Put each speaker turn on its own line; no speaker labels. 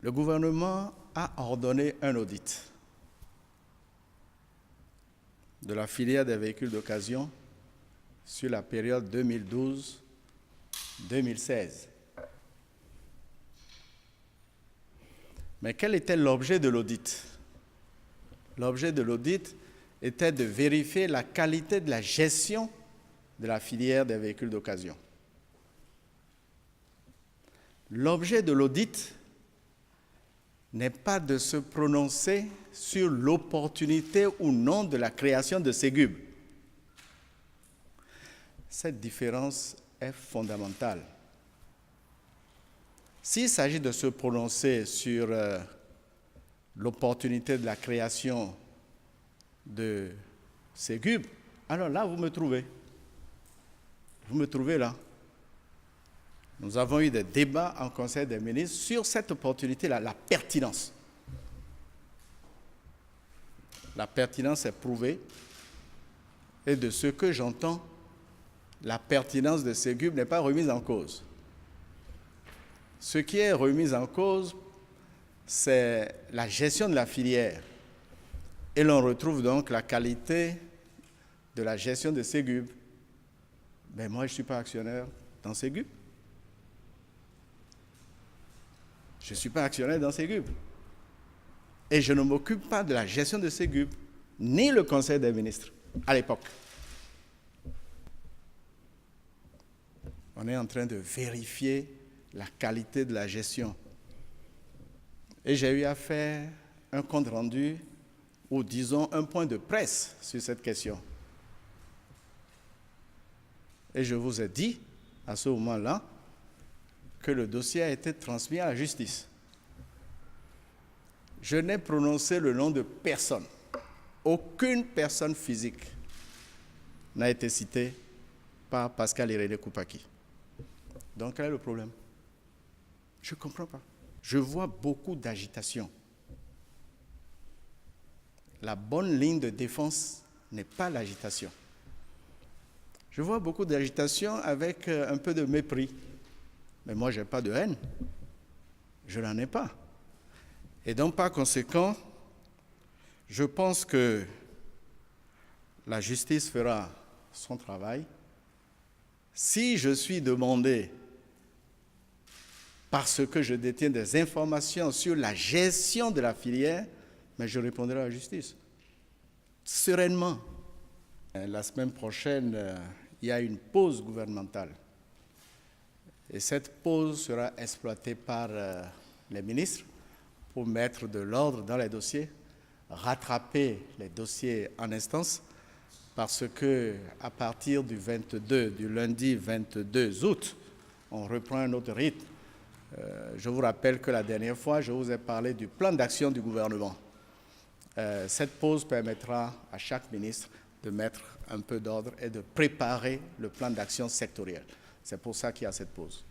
Le gouvernement a ordonné un audit de la filière des véhicules d'occasion sur la période 2012-2016. Mais quel était l'objet de l'audit? L'objet de l'audit était de vérifier la qualité de la gestion de la filière des véhicules d'occasion. L'objet de l'audit n'est pas de se prononcer sur l'opportunité ou non de la création de Ségub. Cette différence est fondamentale. S'il s'agit de se prononcer sur l'opportunité de la création de Ségub, alors là, vous me trouvez. Vous me trouvez là. Nous avons eu des débats en Conseil des ministres sur cette opportunité-là, la pertinence. La pertinence est prouvée. Et de ce que j'entends, la pertinence de Ségub n'est pas remise en cause. Ce qui est remis en cause, c'est la gestion de la filière. Et l'on retrouve donc la qualité de la gestion de Ségub. Mais moi, je ne suis pas actionnaire dans Ségub. Je ne suis pas actionnaire dans Ségub. Et je ne m'occupe pas de la gestion de Ségub, ni le Conseil des ministres, à l'époque. On est en train de vérifier la qualité de la gestion. Et j'ai eu à faire un compte rendu, ou disons un point de presse sur cette question. Et je vous ai dit, à ce moment-là, que le dossier a été transmis à la justice. Je n'ai prononcé le nom de personne. Aucune personne physique n'a été citée par Pascal Irénée Koupaki. Donc, quel est le problème? Je ne comprends pas. Je vois beaucoup d'agitation. La bonne ligne de défense n'est pas l'agitation. Je vois beaucoup d'agitation avec un peu de mépris. Mais moi, je n'ai pas de haine. Je n'en ai pas. Et donc, par conséquent, je pense que la justice fera son travail. Si je suis demandé, parce que je détiens des informations sur la gestion de la filière, mais je répondrai à la justice. Sereinement. La semaine prochaine, il y a une pause gouvernementale. Et cette pause sera exploitée par les ministres pour mettre de l'ordre dans les dossiers, rattraper les dossiers en instance, parce qu'à partir du lundi 22 août, on reprend un autre rythme. Je vous rappelle que la dernière fois, je vous ai parlé du plan d'action du gouvernement. Cette pause permettra à chaque ministre de mettre un peu d'ordre et de préparer le plan d'action sectoriel. C'est pour ça qu'il y a cette pause.